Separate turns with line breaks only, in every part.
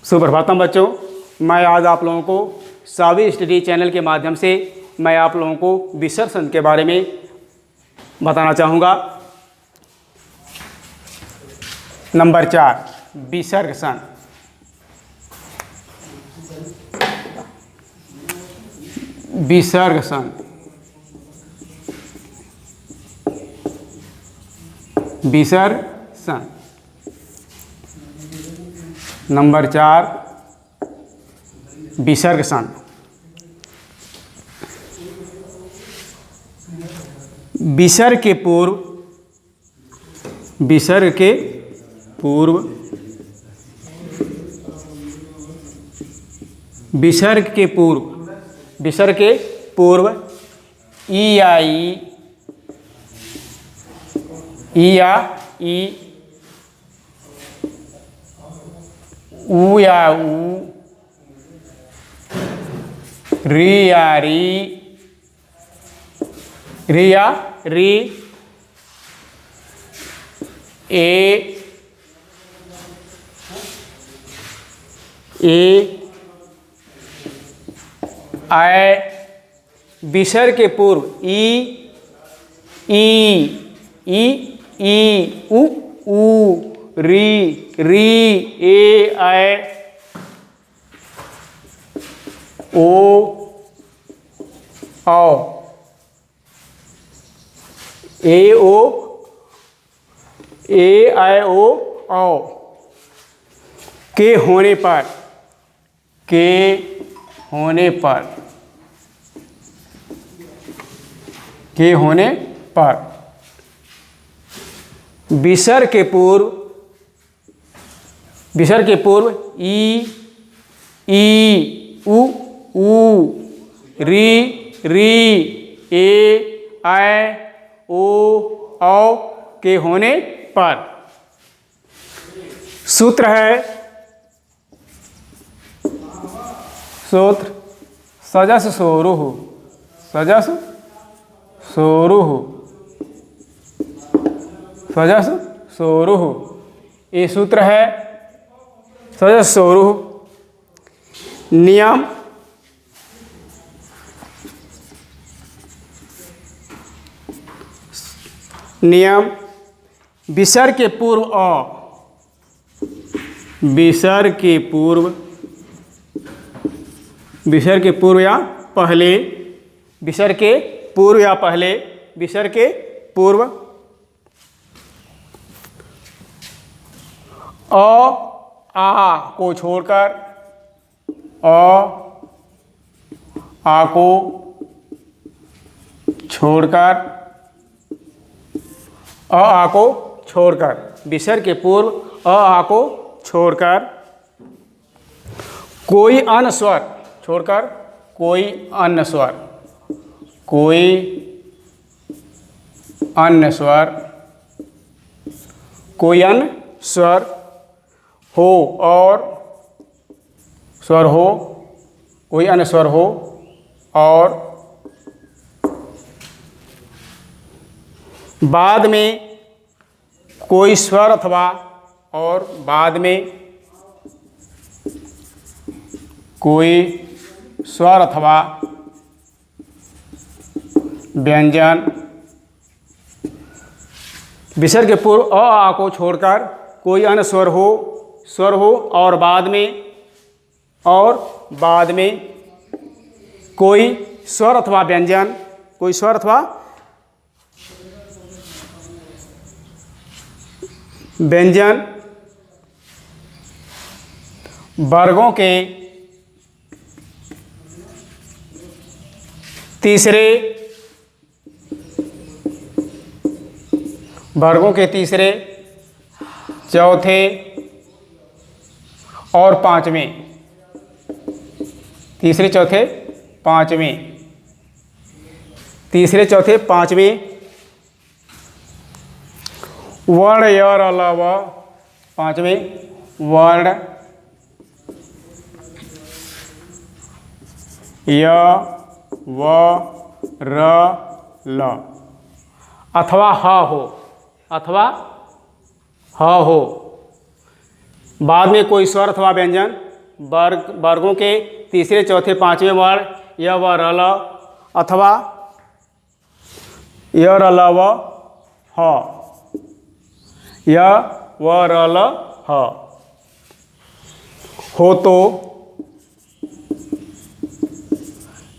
सुप्रभातम बच्चों, मैं आज आप लोगों को सावी स्टडी चैनल के माध्यम से मैं आप लोगों को विसर्जन के बारे में बताना चाहूँगा। नंबर 4 विसर्जन। विसर्जन विसर्जन नंबर 4 विसर्जन। विसर्ग के पूर्व विसर्ग के पूर्व विसर्ग के पूर्व विसर्ग के पूर्व ई या ई, ऊ या ऊ, री या री, री या री, ए आय। विसर्ग के पूर्व ई उ री री, ए आय, ओ औ, ए ओ, ए आय ओ औ। के होने पर विसर्ग के पूर्व ई उ री री, ए आय ओ औ के होने पर। सूत्र है, सूत्र सजस सोरुह, सजस सोरुह, सजस सोरुह। ये सूत्र है सजस सोरुह। नियम विसर्ग के पूर्व विसर्ग के पूर्व या पहले, विसर्ग के पूर्व या पहले, विसर्ग के पूर्व आ को छोड़कर आ को छोड़कर आ को छोड़कर, विसर्ग के पूर्व आ को छोड़कर कोई अन्य स्वर छोड़कर कोई अन्य स्वर हो और कोई अन्य स्वर हो और बाद में कोई स्वर अथवा और बाद में कोई स्वर अथवा व्यंजन। विसर्ग के पूर्व आ को छोड़कर कोई अन्य स्वर हो और बाद में कोई स्वर अथवा व्यंजन, कोई स्वर अथवा व्यंजन। वर्गों के तीसरे, चौथे और पांचवें, तीसरे चौथे पांचवें वर्ण य र ल व, पांचवें वर्ण य व र ल, अथवा ह हो बाद में कोई स्वर अथवा व्यंजन वर्गों के तीसरे चौथे पांचवें वर्ण य व र ल अथवा य र ल व ह, य व र ल ह हो तो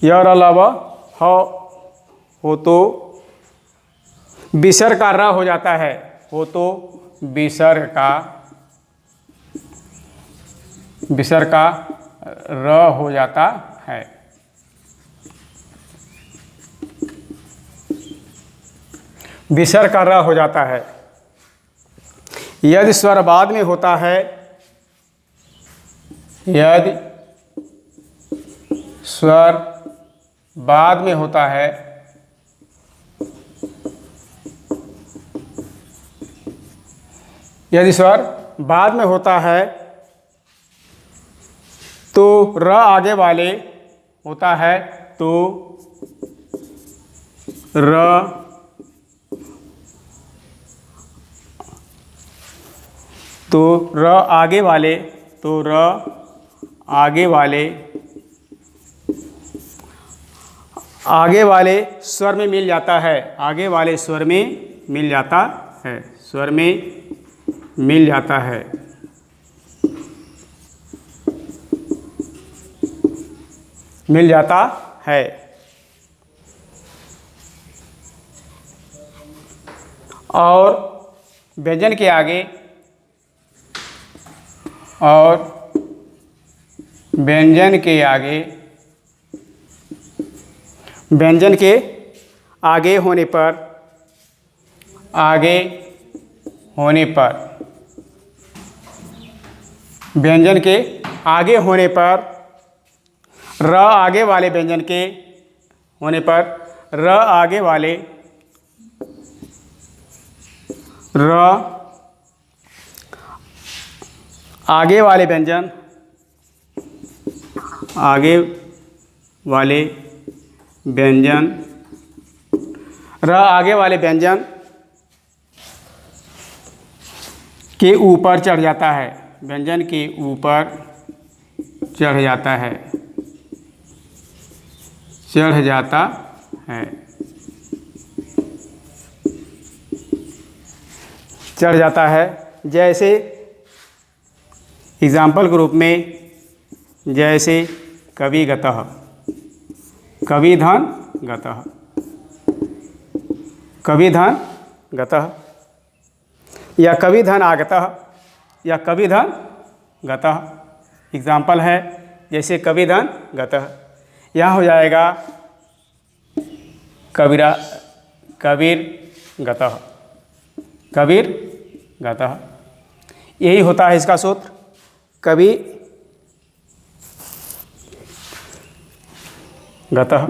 य र ल व ह हो तो विसर्ग का र हो जाता है, हो तो विसर्ग का र हो जाता है। विसर्ग का र हो जाता है। यदि स्वर बाद में होता है, यदि स्वर बाद में होता है यदि स्वर बाद में होता है तो र आगे वाले होता है तो र आगे वाले आगे वाले स्वर में मिल जाता है, आगे वाले स्वर में मिल जाता है, स्वर में मिल जाता है। मिल जाता है। और व्यंजन के आगे व्यंजन के आगे होने पर व्यंजन के आगे होने पर र आगे वाले व्यंजन के होने पर र आगे वाले व्यंजन र आगे वाले व्यंजन के ऊपर चढ़ जाता है, व्यंजन के ऊपर चढ़ जाता है, चढ़ जाता है। जैसे एग्जाम्पल के रूप में, जैसे कविगतः, कविधन गतः, कविधन गतः, या कविधन आगतः, या कविधन गतः। एग्जाम्पल है जैसे कविधन गतः, यहाँ हो जाएगा कबीर गतः, कबीर गतः। यही होता है इसका सूत्र, कवि गतः,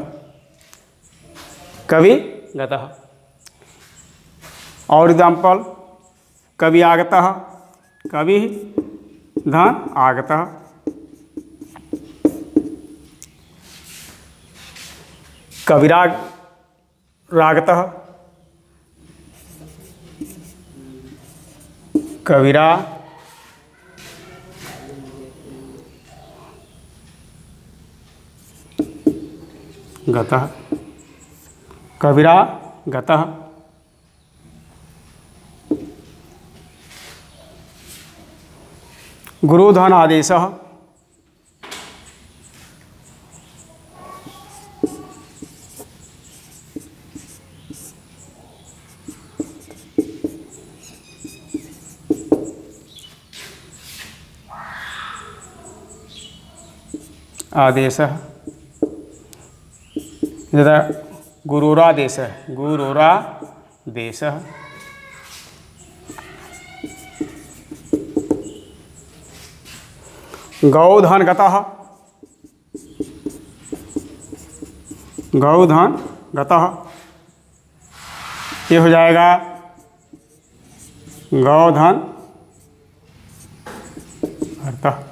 कवि गतः। और एग्जाम्पल कवि आगतः, कवि धन आगतः, कविराग रागतः, कविरा गतः, कविरा गतः। गुरुधन आदेशः, आदेशः यदा गुरुरादेशः, गुरुरादेशः। गौधन गतः, गौधन गतः। ये हो जाएगा गौधन अर्थः।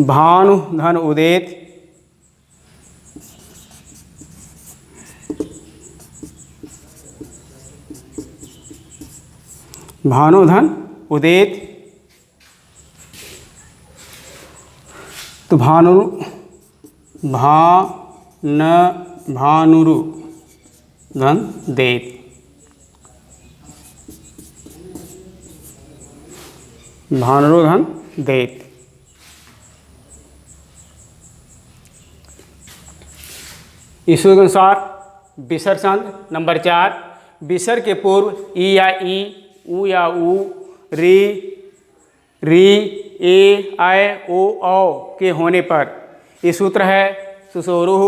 भानु धन उदेत, भानुधन उदित, तो भानुरु धन देत, भानुरु धन देत। ईश्वर के अनुसार विसर्ग छंद नंबर 4। विसर्ग के पूर्व ई या ई, उ या उ, री, ए, आय, ओ के होने पर ये सूत्र है सुसोरुः।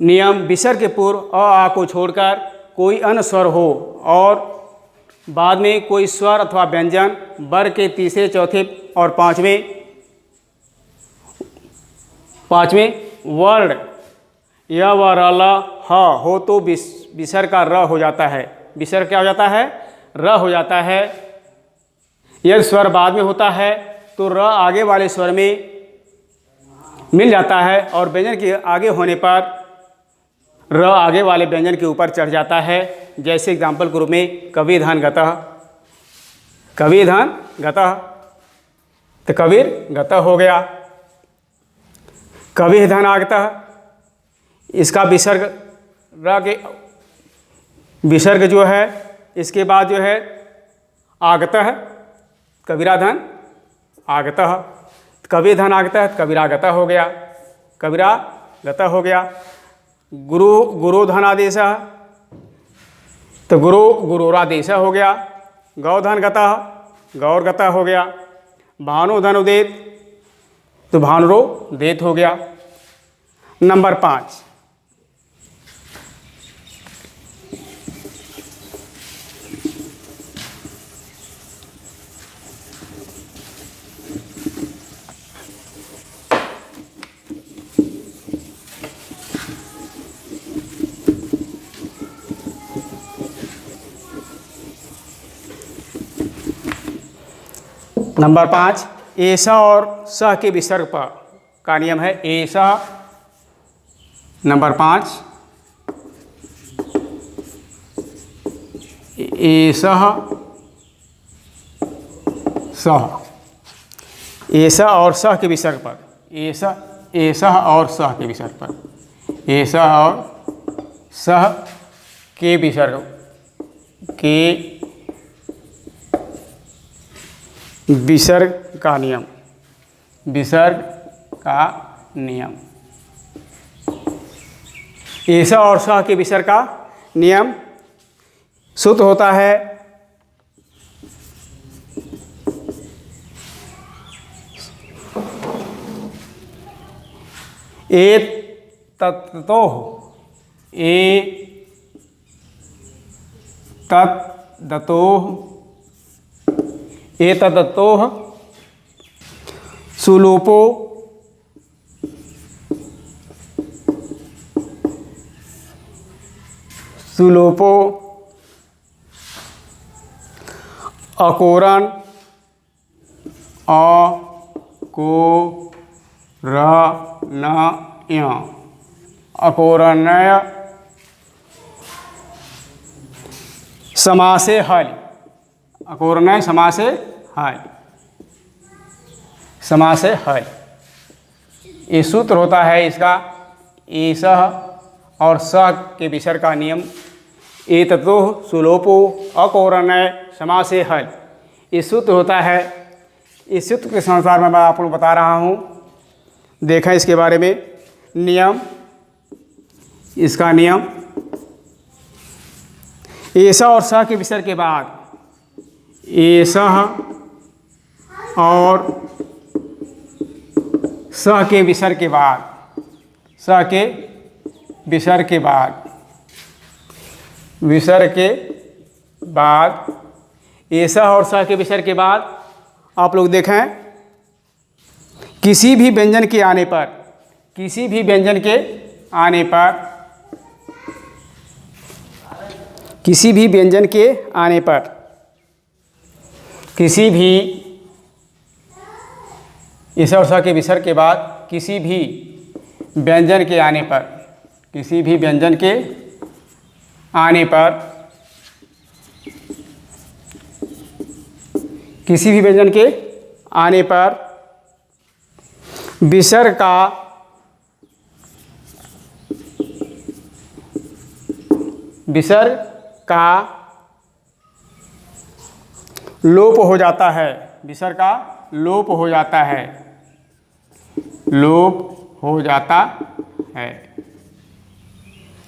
नियम: विसर्ग के पूर्व आ को छोड़कर कोई अन्य स्वर हो और बाद में कोई स्वर अथवा व्यंजन वर्ग के तीसरे, चौथे और पाँचवें वर्ण या व र ल ह हो तो विसर्ग का र हो जाता है। विसर्ग क्या हो जाता है? र हो जाता है। यदि स्वर बाद में होता है तो र आगे वाले स्वर में मिल जाता है और व्यंजन के आगे होने पर र आगे वाले व्यंजन के ऊपर चढ़ जाता है। जैसे एग्जाम्पल के रूप में कबीर धन गतः, कबीर धन गतः, तो कबीर गतः हो गया। कबीर धन आगतः, इसका विसर्ग र के विसर्ग जो है इसके बाद जो है आगतः, कबीरा धन आगतः, कबीर धन आगतः, कबीरागतः हो गया, कबीरागतः हो गया। गुरु धन आदेश, तो गुरुरादेश हो गया। गौ धन गतः, गौरगतः हो गया। भानु धन उदित, तो भानुरोदेत हो गया। नंबर 5, नंबर 5 ऐसा और स के विसर्ग पर का नियम है। ऐसा नंबर 5, ऐसा सह, ऐसा और सह के विसर्ग पर, ऐसा और सह के विसर्ग पर, ऐसा और सह के विसर्ग के विसर्ग का नियम, विसर्ग का नियम। ऐसा और सह के विसर्ग का नियम सूत्र होता है एतत्ततोः, एतद्दतोः सुलोपो अकोरण अकोरणय समासे हल, अकोरणय समासे हल, समासे हल। ये सूत्र होता है इसका एसह और स के विसर्ग का नियम। एततोः सुलोपो अकोरणय समासे हल, ये सूत्र होता है। इस सूत्र के अनुसार मैं आप लोगों को बता रहा हूँ। देखें इसके बारे में नियम, इसका नियम ऐसा और स के विसर्ग के बाद, ऐसा और स के विसर्ग के बाद, स के विसर्ग के बाद, विसर्ग के बाद, ऐसा और स के विसर्ग के बाद आप लोग देखें किसी भी व्यंजन के आने पर, किसी भी व्यंजन के आने पर, किसी भी व्यंजन के आने पर, किसी भी ऐसा और स के विसर्ग के बाद किसी भी व्यंजन के आने पर, किसी भी व्यंजन के आने पर किसी भी व्यंजन के आने पर विसर्ग का लोप हो जाता है। विसर्ग का लोप हो जाता है। लोप हो जाता है।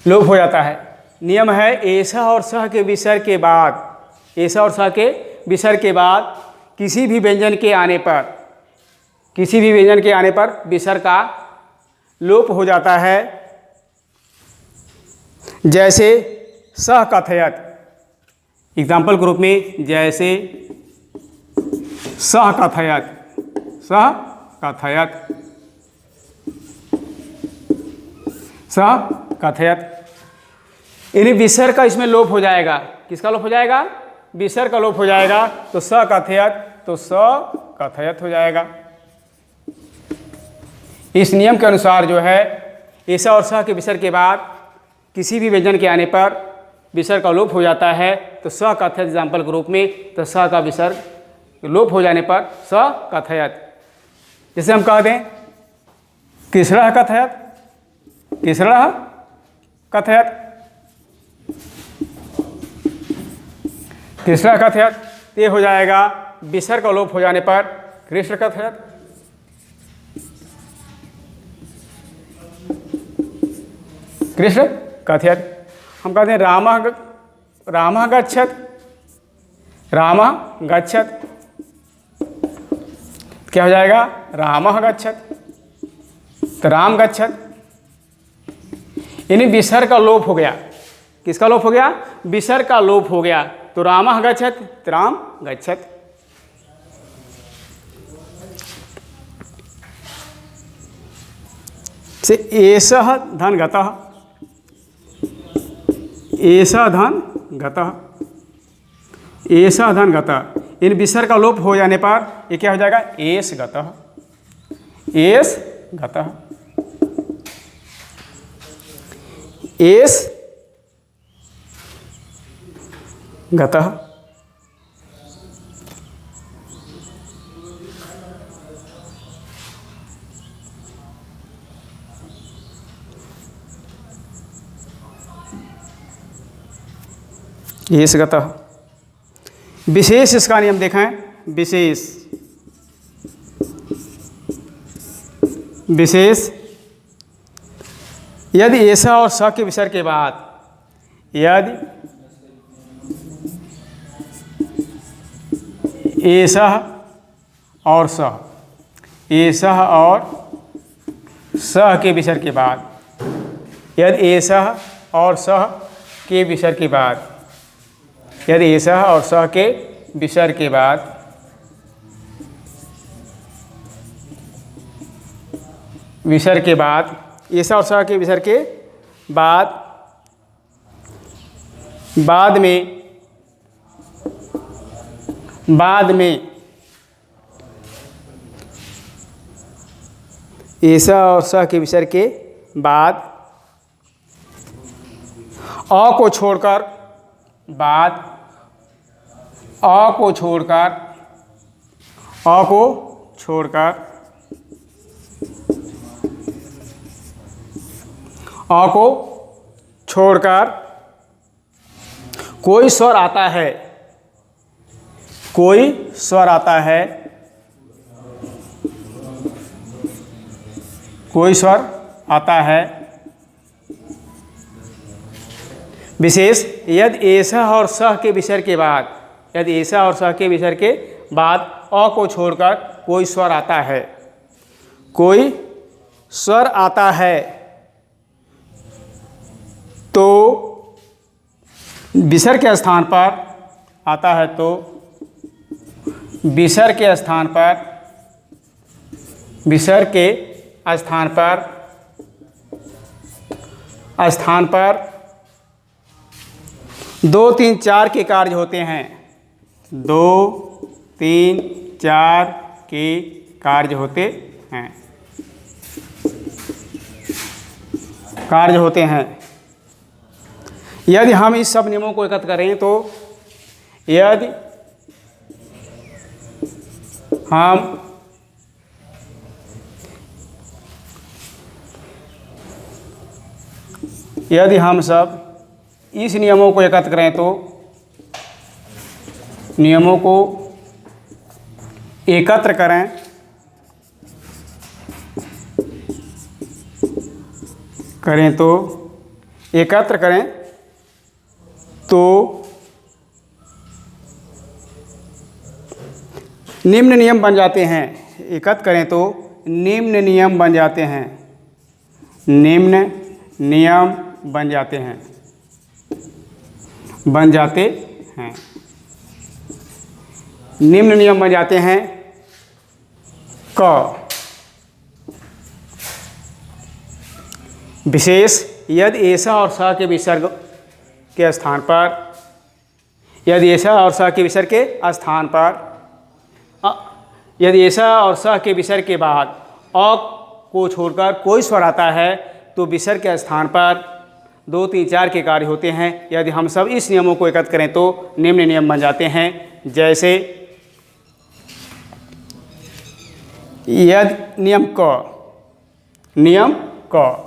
लोप हो जाता है। नियम है ऐसा और सह के विसर्ग के बाद, ऐसा और सह के विसर्ग के बाद किसी भी व्यंजन के आने पर, किसी भी व्यंजन के आने पर विसर्ग का लोप हो जाता है। जैसे सह कथयत, एग्जाम्पल के रूप में, जैसे सह कथयत, सह कथयत, सह कथयत। यानी विसर्ग का इसमें लोप हो जाएगा। किसका लोप हो जाएगा? विसर्ग का लोप हो जाएगा। तो स कथयत, तो स कथयत हो जाएगा। इस नियम के अनुसार जो है ऐसा और सह के विसर्ग के बाद किसी भी व्यंजन के आने पर विसर्ग का लोप हो जाता है। तो स कथयत एग्जाम्पल के रूप में, तो स का विसर्ग लोप हो जाने पर स कथयत। जैसे हम कह दें कृष्णः कथयत, कृष्णः कथयत, कृष्णः कथयत, ये हो जाएगा विसर्ग का लोप हो जाने पर कृष्ण कथयत। कृष्ण कथयत। हम कहते हैं रामः गच्छत, रामः गच्छत, क्या हो जाएगा? रामः गच्छत, तो राम गच्छत। यानी विसर्ग का लोप हो गया। किसका लोप हो गया? विसर्ग का लोप हो गया। तो रामः गच्छत, तो राम गच्छत। से एषः धन गतः, एषः धन गतः, एषः धन गतः। इन विसर्ग का लोप हो जाने पर ये क्या हो जाएगा? एष गतः, एष गतः, एष गतः। एष गतः। विशेष इसका नियम देखें। विशेष, विशेष यदि ऐसा और स के विसर्ग के बाद, यदि ऐसा और स, ऐसा और स के विसर्ग के बाद, यदि ऐसा और स के विसर्ग के बाद, यदि ऐसा और स के विसर्ग के बाद विसर्ग के बाद, ऐसा और स के विसर्ग के बाद, बाद में ऐसा और स के विसर्ग के बाद अ को छोड़कर, बाद अ को छोड़कर, अ को छोड़कर, अ को छोड़कर कोई स्वर आता है, कोई स्वर आता है, कोई स्वर आता है। विशेष यदि ऐसा और सह के विसर्ग के बाद, यदि ऐसा और सह के विसर्ग के बाद अ को छोड़कर कोई स्वर आता है, कोई स्वर आता है, तो विसर्ग के स्थान पर आता है, तो विसर्ग के स्थान पर, विसर्ग के स्थान पर, स्थान पर 2, 3, 4 के कार्य होते हैं। 2, 3, 4 के कार्य होते हैं, कार्य होते हैं। यदि हम इस सब नियमों को एकत्र करें तो यदि हम यदि हम सब इस नियमों को एकत्र करें तो नियमों को एकत्र करें तो एकत्र करें तो निम्न नियम बन जाते हैं। एकत्र करें तो निम्न नियम बन जाते हैं। निम्न नियम बन जाते हैं। निम्न नियम बन जाते हैं। क विशेष यदि ऐसा और स के विसर्ग के स्थान पर, यदि ऐसा और स के विसर्ग के स्थान पर, यदि ऐसा और स के विसर्ग के बाद अ को छोड़कर कोई स्वर आता है तो विसर्ग के स्थान पर 2, 3, 4 के कार्य होते हैं। यदि हम सब इस नियमों को एकत्र करें तो निम्न नियम बन जाते हैं। जैसे यदि नियम क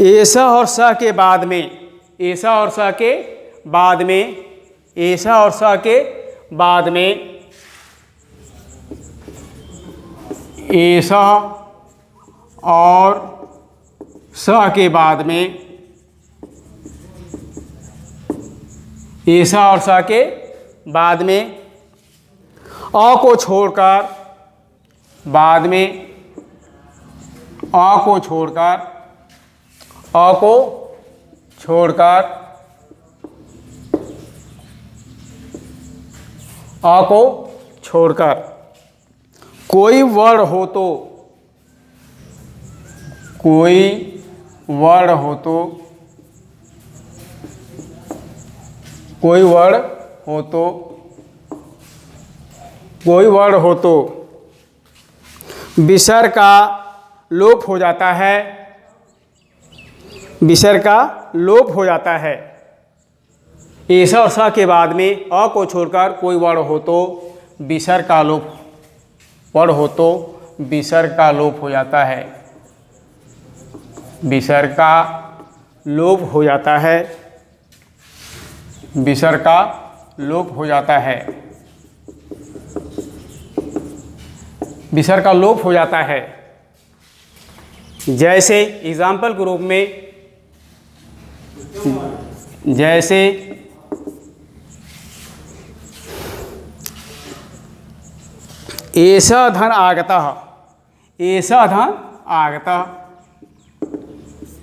ऐसा और स के बाद में, ऐसा और स के बाद में, ऐसा और स के बाद में, ऐसा और स के बाद में, ऐसा और स के बाद में अ को छोड़कर, बाद में अ को छोड़कर, अ को छोड़कर, अ को छोड़कर कोई वर्ण हो तो, कोई वर्ण हो तो, कोई वर्ण हो तो, कोई वर्ण हो तो विसर्ग का लोप हो जाता है। विसर्ग का लोप हो जाता है। ऐसा और स के बाद में अ को छोड़कर कोई वर्ण हो तो विसर्ग का लोप, वर्ण हो तो विसर्ग का लोप हो जाता है। विसर्ग का लोप हो जाता है। विसर्ग का लोप हो जाता है। विसर्ग का लोप हो जाता है। जैसे एग्जाम्पल के रूप में, जैसे ऐसा धन आगतः, ऐसा धन आगतः,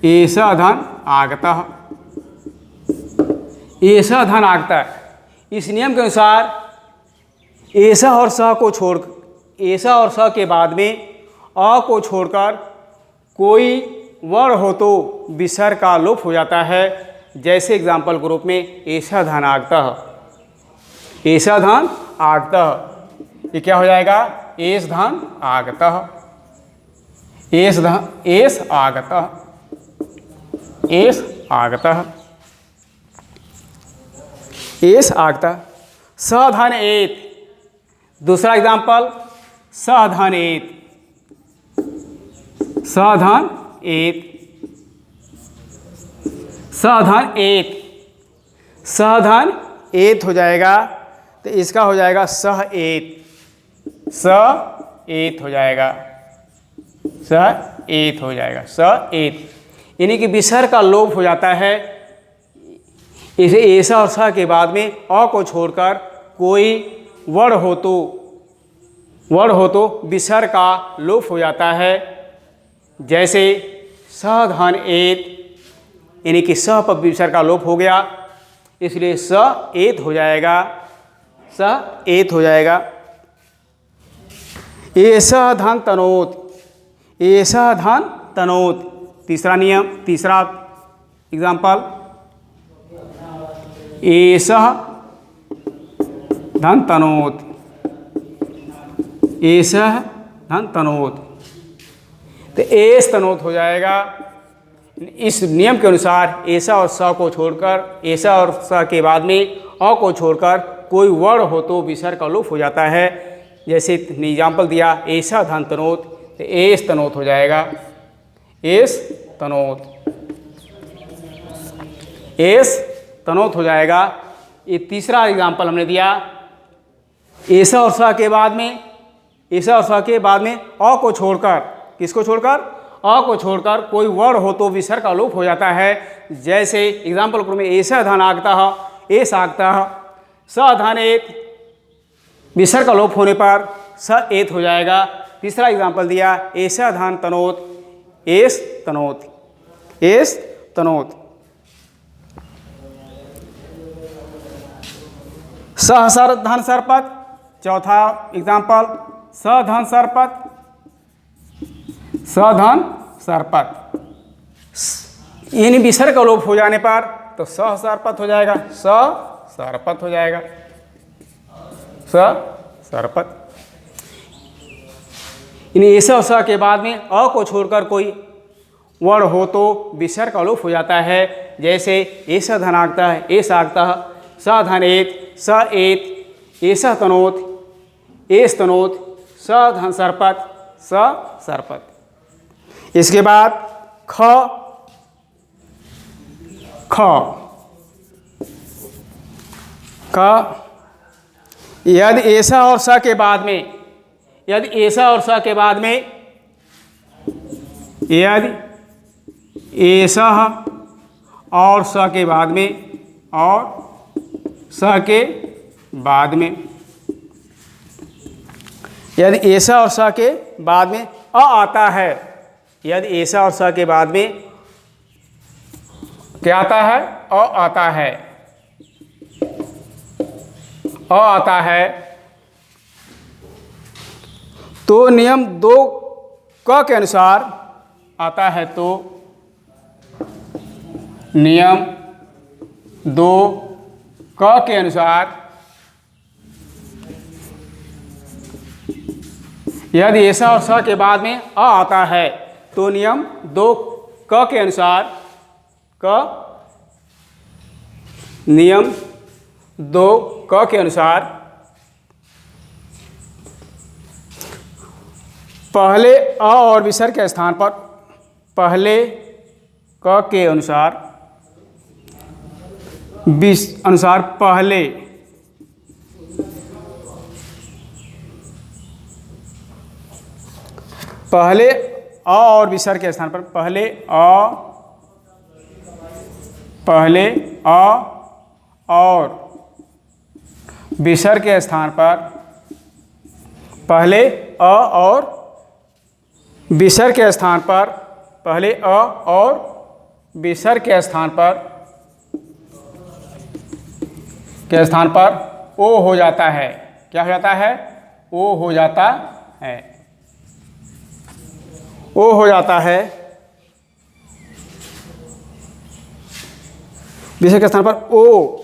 ऐसा धन आगतः, ऐसा धन आगतः। इस नियम के अनुसार ऐसा और स को छोड़, ऐसा और स के बाद में अ को छोड़कर कोई वर्ण हो तो विसर्ग का लोप हो जाता है। जैसे एग्जाम्पल ग्रुप में ऐसा धन आगतः, ऐसा धन आगतः, ये क्या हो जाएगा? एस धन आगतः, एस धन, एस आगतः, एस आगतः, एस आगतः। स धन एत, दूसरा एग्जाम्पल स धन एत, स धन एत, स धन एत, स धन एत हो जाएगा तो इसका हो जाएगा सह एत, स एत हो जाएगा, स एत हो जाएगा, स एत। यानी कि विसर्ग का लोप हो जाता है। इसे ऐसा और स के बाद में अ को छोड़कर कोई वर्ण हो तो विसर्ग का लोप हो जाता है। जैसे स धन एत, यानी कि स पर विसर्ग का लोप हो गया, इसलिए स एत हो जाएगा, स एत हो जाएगा। एषः धन तनोत, एषः धन तनोत, तीसरा नियम, तीसरा एग्जाम्पल, एषः धन तनोत, एषः धन तनोत, तो एस तनोत हो जाएगा। इस नियम के अनुसार ऐसा और स को छोड़कर, ऐसा और स के बाद में अ को छोड़कर कोई वर्ण हो तो विसर्ग का लोप हो जाता है। जैसे एग्जाम्पल दिया ऐसा धन तनोत, तो एस तनोत हो जाएगा, एस तनोत, एस तनोत हो जाएगा। ये तीसरा एग्जाम्पल हमने दिया, ऐसा और स के बाद में, ऐसा और स के बाद में अ को छोड़कर, किसको छोड़कर, अ को छोड़कर कोई वर्ण हो तो विसर्ग का लोप हो जाता है। जैसे एग्जाम्पल में ऐसा धन आगता, एस आगता, स धन एत, विसर्ग का लोप होने पर स एत हो जाएगा। तीसरा एग्जाम्पल दिया ऐसा धन तनोत, एस तनोत, एस तनोत। सहसर धन सरपत, चौथा एग्जाम्पल, स धन सरपत, स धन सरपत, यानी विसर्ग का लोप हो जाने पर तो स सरपत हो जाएगा, स सरपत हो जाएगा, स सरपत। यानी ऐसा और स के बाद में अ को छोड़कर कोई वर्ण हो तो विसर्ग का लोप हो जाता है। जैसे ऐसा धन आगता है, एस आगता, स धन एत, स एत, ऐसा तनोत, एस तनोत, स धन सरपत, स सरपत। इसके बाद ख, ख, ख, यदि ऐसा और स के बाद में, यदि ऐसा और स के बाद में, यदि ऐसा और स के बाद में, और स के बाद में, यदि ऐसा और स के बाद में अ आता है, यदि ऐसा और स के बाद में क्या आता है, अ आता है, अ आता है, तो नियम 2 क के अनुसार आता है, तो नियम 2 क के अनुसार यदि ऐसा और स के बाद में अ आता है तो नियम 2 क के अनुसार, नियम 2 क के अनुसार पहले अ और विसर्ग के स्थान पर, पहले क के अनुसार पहले अ और विसर्ग के स्थान पर, पहले अ और विसर्ग के स्थान पर, पहले अ और विसर्ग के स्थान पर, पहले अ और विसर्ग के स्थान पर ओ हो जाता है। क्या हो जाता है, ओ हो जाता है, ओ हो जाता है। विसर्ग के स्थान पर ओ,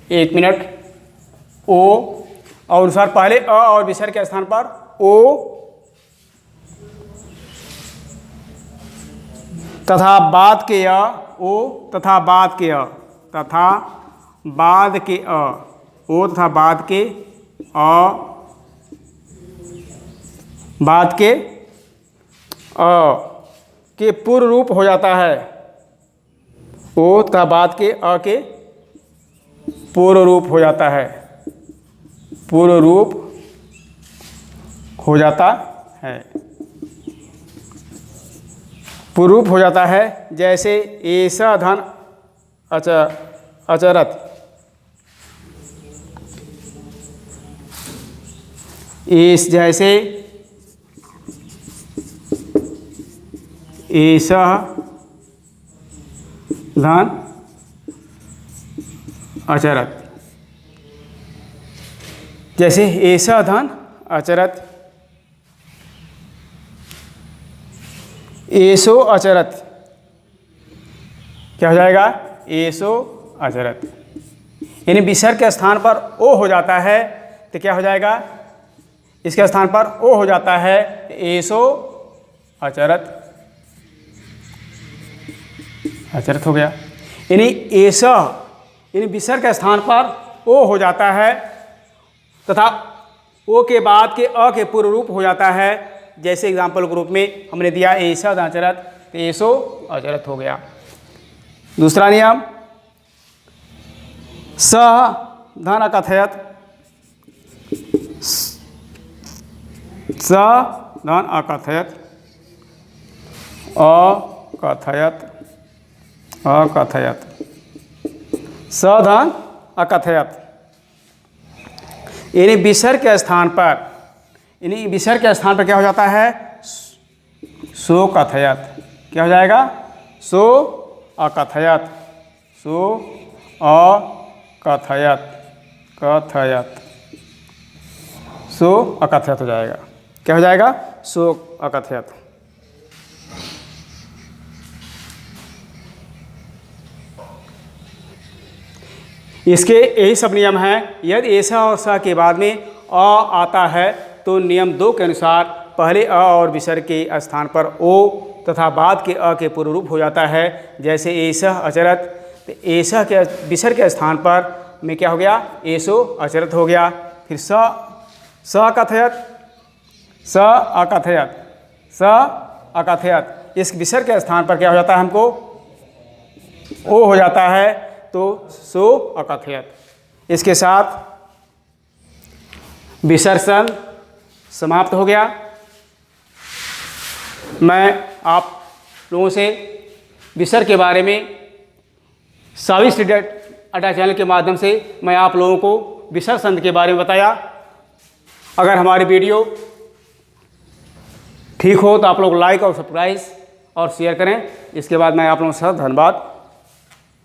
1 मिनट, ओ और अनुसार पहले अ और विसर्ग के स्थान पर ओ तथा बाद के अ, ओ तथा बाद के अ, तथा बाद के अ, ओ तथा बाद के अ, बाद के अ के पूर्व रूप हो जाता है, ओ तथा बाद के अ के पूर्व रूप हो जाता है, पूर्व रूप हो जाता है, पूर्व रूप हो जाता है। जैसे ऐसा धन अचरत, इस जैसे एषः धन अचरत, जैसे एषः धन अचरत, एषो अचरत, क्या हो जाएगा? एषो अचरत। यानी विसर्ग के स्थान पर ओ हो जाता है तो क्या हो जाएगा? इसके स्थान पर ओ हो जाता है एषो अचरत, अचरत हो गया। यानी एषः यानी विसर्ग के स्थान पर ओ हो जाता है तथा ओ के बाद के अ के पूर्व रूप हो जाता है। जैसे एग्जाम्पल के रूप में हमने दिया एषः धन अचरत, तो एषो अचरत हो गया। दूसरा नियम, सः धन अकथयत, सः धन अकथयत, अकथयत, अकथयत, सः धन अकथयत। यानी विसर्ग के स्थान पर, यानी विसर्ग के स्थान पर क्या हो जाता है? सो कथयत, क्या हो जाएगा? सो अकथयत, सो अकथयत, कथयत, सो अकथयत हो जाएगा। क्या हो जाएगा? सो अकथयत। इसके यही सब नियम हैं। यदि एषः और स के बाद में अ आता है तो नियम 2 के अनुसार पहले अ और विसर्ग के स्थान पर ओ तथा बाद के अ के पूर्व रूप हो जाता है। जैसे एषः अचरत, तो एषः के विसर्ग के स्थान पर में क्या हो गया? एषो अचरत हो गया। फिर स अकथयत, स अकथयत, स अकथयत, इस विसर्ग के स्थान पर क्या हो जाता है? हमको ओ हो जाता है, तो सो अकथयत। इसके साथ विसर्जन समाप्त हो गया। मैं आप लोगों से विसर्ग के बारे में सावी स्टडी अड्डा चैनल के माध्यम से मैं आप लोगों को विसर्ग संधि के बारे में बताया। अगर हमारी वीडियो ठीक हो तो आप लोग लाइक और सब्सक्राइब और शेयर करें। इसके बाद मैं आप लोगों से धन्यवाद